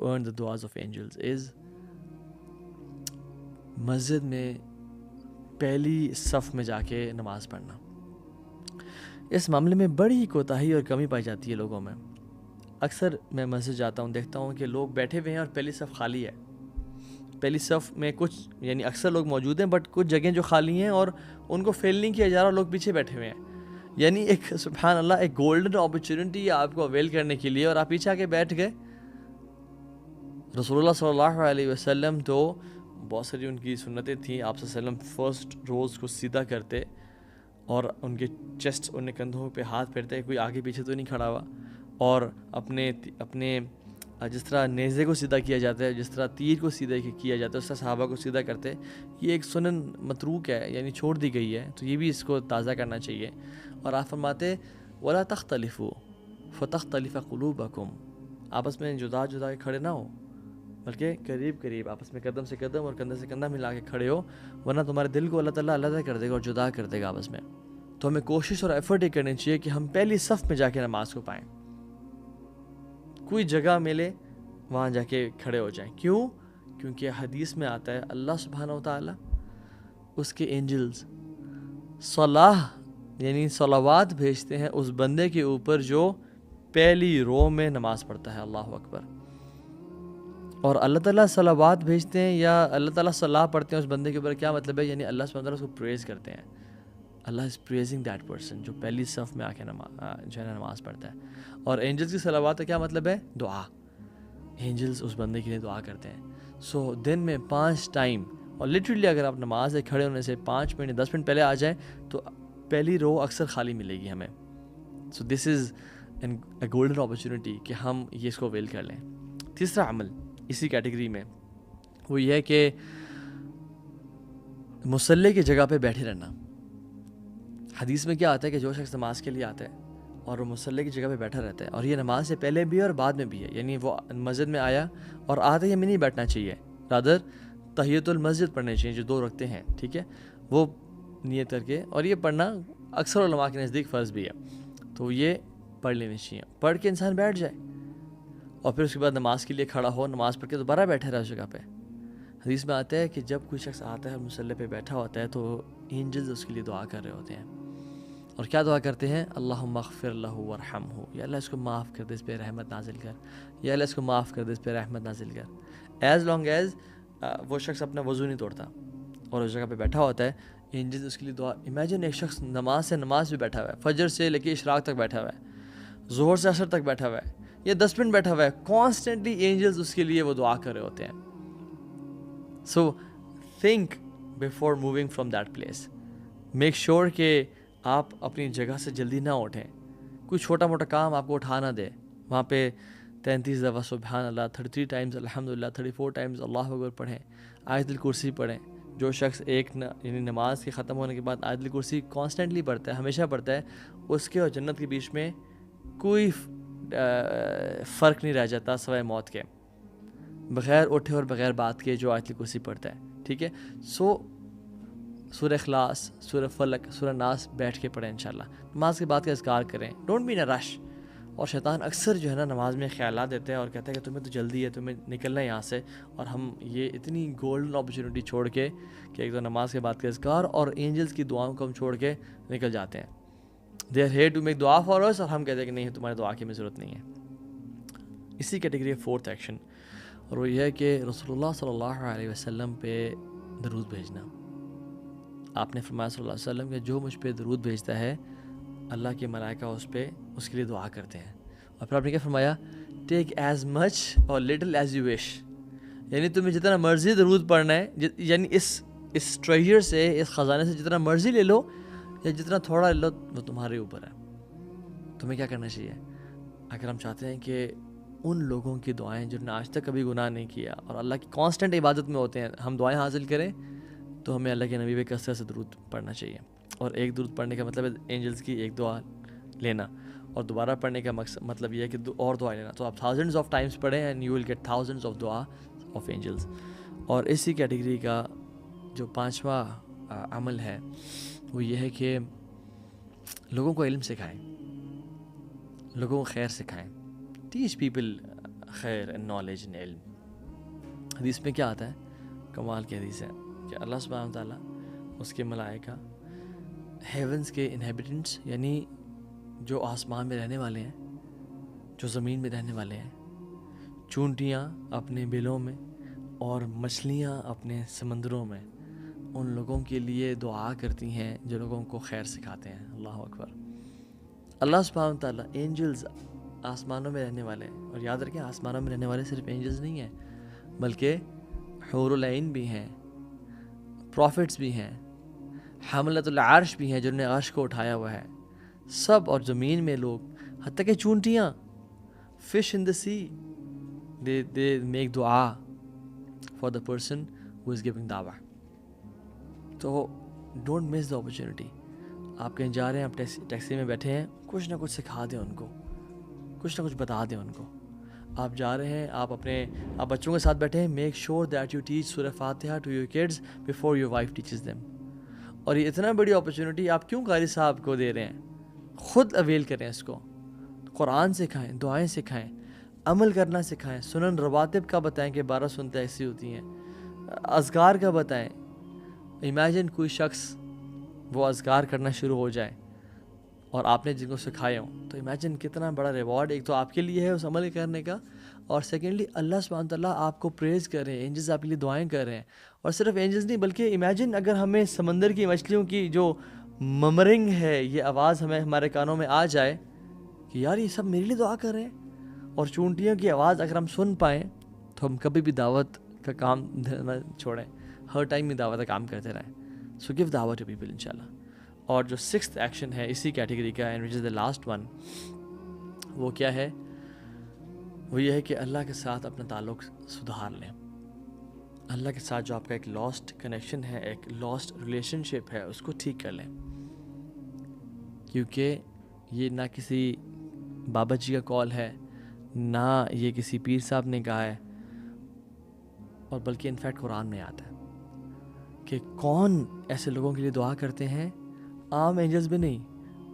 earn the du'as of angels is مسجد میں پہلی صف میں جا کے نماز پڑھنا. اس معاملے میں بڑی کوتاہی اور کمی پائی جاتی ہے لوگوں میں. اکثر میں مسجد جاتا ہوں، دیکھتا ہوں کہ لوگ بیٹھے ہوئے ہیں اور پہلی صف خالی ہے. پہلی صف میں کچھ یعنی اکثر لوگ موجود ہیں بٹ کچھ جگہیں جو خالی ہیں اور ان کو فیل نہیں کیا جا رہا، لوگ پیچھے بیٹھے ہوئے ہیں. یعنی ایک سبحان اللہ ایک گولڈن اپرچونٹی ہے آپ کو اویل کرنے کے لیے اور آپ پیچھے آ کے بیٹھ گئے. رسول اللہ صلی اللہ علیہ وسلم تو بہت ساری ان کی سنتیں تھیں. آپ صلی اللہ علیہ وسلم فرسٹ روز کو سیدھا کرتے اور ان کے چیسٹ ان کندھوں پہ ہاتھ پھیرتے، کوئی آگے پیچھے تو نہیں کھڑا ہوا، اور اپنے جس طرح نیزے کو سیدھا کیا جاتا ہے، جس طرح تیر کو سیدھا کیا جاتا ہے، اس طرح صحابہ کو سیدھا کرتے. یہ ایک سنن متروک ہے، یعنی چھوڑ دی گئی ہے، تو یہ بھی اس کو تازہ کرنا چاہیے. اور آپ فرماتے وَلَا تَخْتَلِفُوا فَتَخْتَلِفَ قُلُوبَكُمْ، آپس میں جدا جدا کے کھڑے نہ ہو بلکہ قریب قریب آپس میں قدم سے قدم اور کندھے سے کندھا ملا کے کھڑے ہو، ورنہ تمہارے دل کو اللہ تعالیٰ علیحدہ کر دے گا اور جدا کر دے گا آپس میں. تو ہمیں کوشش اور ایفرٹ یہ کرنی چاہیے کہ ہم پہلی صف میں جا کے نماز کو پائیں. کوئی جگہ ملے وہاں جا کے کھڑے ہو جائیں. کیوں؟ کیونکہ حدیث میں آتا ہے اللہ سبحانہ و تعالیٰ اس کے اینجلز صلاح یعنی صلوات بھیجتے ہیں اس بندے کے اوپر جو پہلی رو میں نماز پڑھتا ہے. اللہ اکبر. اور اللہ تعالیٰ صلوات بھیجتے ہیں یا اللہ تعالیٰ صلاح پڑھتے ہیں اس بندے کے اوپر، کیا مطلب ہے؟ یعنی اللہ سبحانہ وتعالیٰ اس کو پریز کرتے ہیں. اللہ از پریزنگ دیٹ پرسن جو پہلی صف میں آ کے جو ہے نماز پڑھتا ہے. اور اینجلز کی صلوات کا کیا مطلب ہے؟ دعا. اینجلز اس بندے کے لیے دعا کرتے ہیں. سو دن میں 5 ٹائم، اور لٹرلی اگر آپ نماز سے کھڑے ہونے سے 5 منٹ 10 منٹ پہلے آ جائیں تو پہلی رو اکثر خالی ملے گی ہمیں. سو this is a golden opportunity کہ ہم یہ اس کو اویل کر لیں. تیسرا عمل اسی کیٹیگری میں وہ یہ ہے کہ مصلی کی جگہ پہ بیٹھے رہنا. حدیث میں کیا آتا ہے کہ جو شخص نماز کے لیے آتا ہے اور وہ مصلی کی جگہ پہ بیٹھا رہتا ہے، اور یہ نماز سے پہلے بھی اور بعد میں بھی ہے، یعنی وہ مسجد میں آیا اور آتے ہی ہمیں نہیں بیٹھنا چاہیے، رادر تحیۃ المسجد پڑھنے چاہیے جو 2 رکعتیں ہیں، ٹھیک ہے، وہ نیت کر کے. اور یہ پڑھنا اکثر علماء کے نزدیک فرض بھی ہے، تو یہ پڑھ لینی چاہیے. پڑھ کے انسان بیٹھ جائے اور پھر اس کے بعد نماز کے لیے کھڑا ہو، نماز پڑھ کے دوبارہ بیٹھے رہے اس جگہ پہ. حدیث میں آتا ہے کہ جب کوئی شخص آتا ہے اور مصلی پہ بیٹھا ہوتا ہے تو اینجلز اس کے لیے دعا کر رہے ہوتے ہیں. اور کیا دعا کرتے ہیں؟ اللہم اغفر لہ ورحمہ، یا اللہ اس کو معاف کر دے، اس پہ رحمت نازل کر، یا اللہ اس کو معاف کر دے، اس پہ رحمت نازل کر. ایز لانگ ایز وہ شخص اپنا وضو نہیں توڑتا اور اس جگہ پہ بیٹھا ہوتا ہے، اینجلز اس کے لیے دعا. امیجن ایک شخص نماز سے نماز پہ بیٹھا ہوا ہے، فجر سے لے کے اشراق تک بیٹھا ہوا ہے، ظہر سے عصر تک بیٹھا ہوا ہے، یا 10 منٹ بیٹھا ہوا ہے، کانسٹنٹلی اینجلز اس کے لیے وہ دعا کر رہے ہوتے ہیں. So think before moving from that place. Make sure کہ آپ اپنی جگہ سے جلدی نہ اٹھیں. کوئی چھوٹا موٹا کام آپ کو اٹھا نہ دے. وہاں پہ 33 دفعہ سبحان اللہ، 33 ٹائمز الحمدللہ، 34 ٹائمز اللہ اکبر پڑھیں، آیت الکرسی پڑھیں. جو شخص یعنی نماز کے ختم ہونے کے بعد آیت الکرسی کانسٹنٹلی پڑھتا ہے، ہمیشہ پڑھتا ہے، اس کے اور جنت کے بیچ میں کوئی فرق نہیں رہ جاتا سوائے موت کے. بغیر اٹھے اور بغیر بات کے جو آیت الکرسی پڑھتا ہے، ٹھیک ہے. سو سورہ اخلاص، سورہ فلق، سورہ ناس بیٹھ کے پڑھیں انشاءاللہ. نماز کے بعد کا اذکار کریں، ڈونٹ بی ان اے رش. اور شیطان اکثر جو ہے نا نماز میں خیالات دیتے ہیں اور کہتا ہے کہ تمہیں تو جلدی ہے، تمہیں نکلنا ہے یہاں سے، اور ہم یہ اتنی گولڈن اپرچونٹی چھوڑ کے کہ ایک تو نماز کے بعد کا اذکار اور اینجلز کی دعاؤں کو ہم چھوڑ کے نکل جاتے ہیں. They are here to make دعا فار اس، اور ہم کہتے ہیں کہ نہیں تمہارے دعا کی ہمیں ضرورت نہیں ہے. اسی کیٹیگری ہے 4th ایکشن، اور وہ یہ ہے کہ رسول اللہ صلی اللہ علیہ وسلم پہ درود بھیجنا. آپ نے فرمایا صلی اللہ علیہ وسلم کہ جو مجھ پہ درود بھیجتا ہے اللہ کے ملائکہ اس کے لیے دعا کرتے ہیں. اور پھر آپ نے کیا فرمایا؟ ٹیک ایز مچ اور لٹل ایز یو وش. یعنی تمہیں جتنا مرضی درود پڑھنا ہے، یعنی اس ٹریجر سے، اس خزانے سے جتنا مرضی لے لو یا جتنا تھوڑا لے لو، وہ تمہارے اوپر ہے. تمہیں کیا کرنا چاہیے؟ اگر ہم چاہتے ہیں کہ ان لوگوں کی دعائیں جنہوں نے آج تک کبھی گناہ نہیں کیا اور اللہ کی کانسٹنٹ عبادت میں ہوتے ہیں، ہم دعائیں حاصل کریں، تو ہمیں اللہ کے نبی پہ کثرت سے درود پڑھنا چاہیے. اور ایک درود پڑھنے کا مطلب ہے اینجلز کی ایک دعا لینا، اور دوبارہ پڑھنے کا مطلب یہ ہے کہ اور دعا لینا. تو آپ thousands of times پڑھیں and you will get thousands of دعا آف اینجلز. اور اسی کیٹیگری کا جو 5واں عمل ہے وہ یہ ہے کہ لوگوں کو علم سکھائیں، لوگوں کو خیر سکھائیں. ٹیچ پیپل خیر نالج ان علم. حدیث میں کیا آتا ہے؟ کمال کی حدیث ہے کہ اللہ سبحانہ و تعالیٰ، اس کے ملائکہ، ہیونس کے انہیبیٹنٹس یعنی جو آسمان میں رہنے والے ہیں، جو زمین میں رہنے والے ہیں، چونٹیاں اپنے بلوں میں اور مچھلیاں اپنے سمندروں میں، ان لوگوں کے لیے دعا کرتی ہیں جو لوگوں کو خیر سکھاتے ہیں. اللہ اکبر. اللہ سبحانہ و تعالیٰ اینجلز آسمانوں میں رہنے والے ہیں، اور یاد رکھیں آسمانوں میں رہنے والے صرف اینجلز نہیں ہیں بلکہ حور العین بھی ہیں، پروفٹس بھی ہیں، حملۃ العرش بھی ہیں جنہوں نے عرش کو اٹھایا ہوا ہے، سب، اور زمین میں لوگ، حتیٰ کہ چونٹیاں، fish in the sea, they make دعا for the person who is giving دعویٰ. تو ڈونٹ مس دا اپرچونیٹی. آپ کہیں جا رہے ہیں، آپ ٹیکسی میں بیٹھے ہیں، کچھ نہ کچھ سکھا دیں ان کو، کچھ نہ کچھ بتا دیں ان کو. آپ جا رہے ہیں، آپ بچوں کے ساتھ بیٹھے ہیں، make sure that you teach Surah Fatiha to your kids before your wife teaches them. اور یہ اتنا بڑی اپرچونیٹی آپ کیوں قاری صاحب کو دے رہے ہیں؟ خود اویل کریں اس کو. قرآن سکھائیں، دعائیں سکھائیں، عمل کرنا سکھائیں. سنن رواتب کا بتائیں کہ 12 سنتیں ایسی ہوتی ہیں. اذکار کا بتائیں. امیجن کوئی شخص وہ اذکار کرنا شروع ہو جائے اور آپ نے جن کو سکھائے ہوں، تو امیجن کتنا بڑا ریوارڈ ایک تو آپ کے لیے ہے اس عمل کرنے کا، اور سیکنڈلی اللہ سبحانہ تعالیٰ آپ کو پریز کر رہے ہیں، اینجلز آپ کے لیے دعائیں کر رہے ہیں. اور صرف اینجلز نہیں بلکہ امیجن اگر ہمیں سمندر کی مچھلیوں کی جو ممرنگ ہے یہ آواز ہمارے کانوں میں آ جائے کہ یار یہ سب میرے لیے دعا کر رہے ہیں، اور چونٹیوں کی آواز اگر ہم سن پائیں تو ہم کبھی بھی دعوت کا کام نہ چھوڑیں، ہر ٹائم میں دعوت کا کام کرتے رہیں. سو گیو دعوت ٹو پیپل انشاءاللہ. اور جو 6th ایکشن ہے اسی کیٹیگری کا، and which is the last one, وہ کیا ہے؟ وہ یہ ہے کہ اللہ کے ساتھ اپنا تعلق سدھار لیں. اللہ کے ساتھ جو آپ کا ایک لاسٹ کنیکشن ہے، ایک لاسٹ ریلیشن شپ ہے، اس کو ٹھیک کر لیں. کیونکہ یہ نہ کسی بابا جی کا کال ہے، نہ یہ کسی پیر صاحب نے کہا ہے، اور بلکہ انفیکٹ قرآن میں آتا ہے کہ کون ایسے لوگوں کے لیے دعا کرتے ہیں؟ عام اینجلز بھی نہیں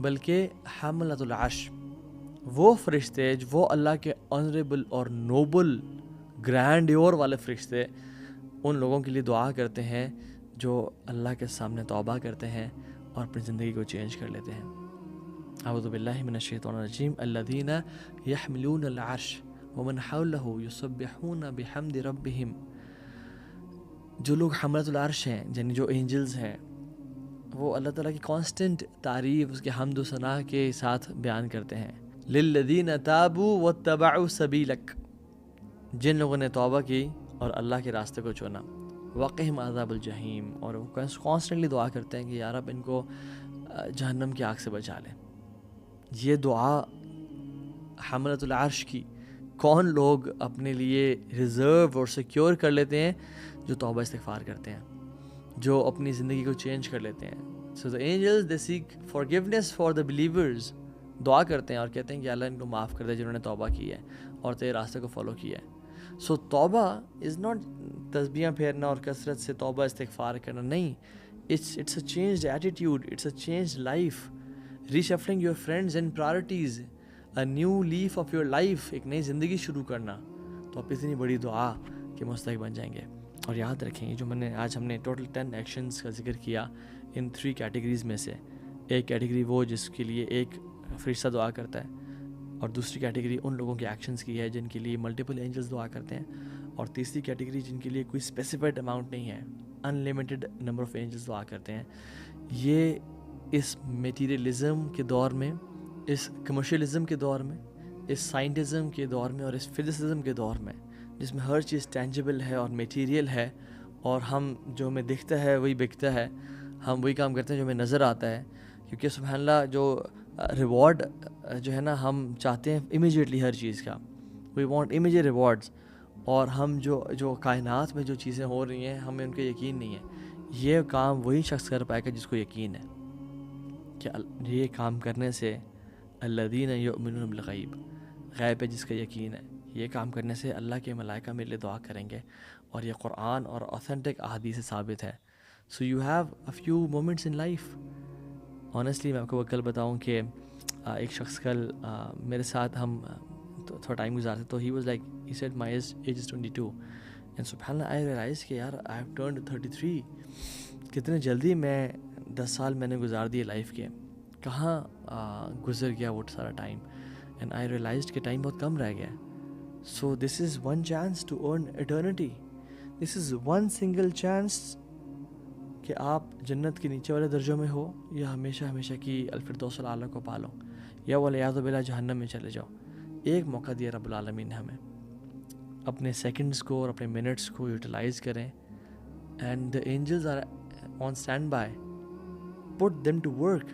بلکہ حملۃ العرش، وہ فرشتے، وہ اللہ کے آنریبل اور نوبل گرینڈیور والے فرشتے ان لوگوں کے لیے دعا کرتے ہیں جو اللہ کے سامنے توبہ کرتے ہیں اور اپنی زندگی کو چینج کر لیتے ہیں. اعوذ باللہ من الشیطان الرجیم. الذین یحملون العرش ومن حولہ یسبحون بحمد ربہم. جو لوگ حملۃ العرش ہیں، یعنی جو اینجلز ہیں، وہ اللہ تعالیٰ کی کانسٹنٹ تعریف، اس کے حمد و ثناء کے ساتھ بیان کرتے ہیں. للذین تابوا واتبعوا سبیلک. جن لوگوں نے توبہ کی اور اللہ کے راستے کو چنا. وقہم عذاب الجحیم. اور وہ کانسٹنٹلی دعا کرتے ہیں کہ یا رب ان کو جہنم کی آگ سے بچا لیں. یہ دعا حملۃ العرش کی کون لوگ اپنے لیے ریزرو اور سیکیور کر لیتے ہیں؟ جو توبہ استغفار کرتے ہیں، جو اپنی زندگی کو چینج کر لیتے ہیں. سو the angels they seek forgiveness for the believers. دعا کرتے ہیں اور کہتے ہیں کہ اللہ ان کو معاف کر دے جنہوں نے توبہ کی ہے اور تیرے راستے کو فالو کیا ہے. سو توبہ از ناٹ تسبیحاں پھیرنا اور کثرت سے توبہ استغفار کرنا، نہیں. it's a changed attitude, it's a changed life, reshuffling your friends and priorities, a new leaf of your life. ایک نئی زندگی شروع کرنا. تو آپ اتنی بڑی دعا کے مستحق بن جائیں گے. اور یاد رکھیں یہ جو ہم نے ٹوٹل 10 ایکشنز کا ذکر کیا ان 3 کیٹیگریز میں سے، ایک کیٹیگری وہ جس کے لیے ایک فرشتہ دعا کرتا ہے، اور دوسری کیٹیگری ان لوگوں کے ایکشنز کی ہے جن کے لیے ملٹیپل اینجلز دعا کرتے ہیں، اور تیسری کیٹیگری جن کے لیے کوئی اسپیسیفائڈ اماؤنٹ نہیں ہے، ان لمیٹڈ نمبر آف اینجلز دعا کرتے ہیں. یہ اس میٹیریلزم کے دور میں، اس کمرشلزم کے دور میں، اس سائنٹزم کے دور میں اور اس فزسزم کے دور میں، جس میں ہر چیز ٹینجیبل ہے اور میٹیریل ہے، اور ہم جو ہمیں دکھتا ہے وہی بکتا ہے، ہم وہی کام کرتے ہیں جو ہمیں نظر آتا ہے. کیونکہ سبحان اللہ جو ریوارڈ جو ہے نا ہم چاہتے ہیں امیجیٹلی ہر چیز کا، وی وانٹ امیجیٹ ریوارڈز، اور ہم جو کائنات میں جو چیزیں ہو رہی ہیں ہمیں ان کا یقین نہیں ہے. یہ کام وہی شخص کر پائے گا جس کو یقین ہے کہ یہ کام کرنے سے الذین یؤمنون بالغیب، غیب پہ جس کا یقین ہے، یہ کام کرنے سے اللہ کے ملائکہ میرے لیے دعا کریں گے، اور یہ قرآن اور اوتھینٹک احادیث سے ثابت ہے. So you have a few moments in life. Honestly میں آپ کو کل بتاؤں کہ ایک شخص کل میرے ساتھ ہم تو تھوڑا ٹائم گزارتے. تو he was like he said my age is 22 and سبحان اللہ آئی ریئلائز کہ یار آئی ہیو ٹرنڈ 33. کتنے جلدی میں 10 سال میں نے گزار دیے لائف کے, کہاں گزر گیا وہ سارا ٹائم. اینڈ آئی ریئلائزڈ کہ ٹائم بہت کم رہ گیا. So this is one chance to earn eternity. This is one single chance کہ آپ جنت کے نیچے والے درجوں میں ہو یا ہمیشہ ہمیشہ کی الفردوس الاعلیٰ کو پالو یا والعیاذ باللہ جہنم میں چلے جاؤ. ایک موقع دیا رب العالمین نے ہمیں. اپنے سیکنڈس کو اور اپنے منٹس کو یوٹیلائز کریں. And the angels are on stand by, put them to work.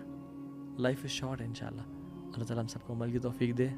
Life is short انشاءاللہ. اللہ تعالیٰ ہم سب کو عمل کی توفیق دے.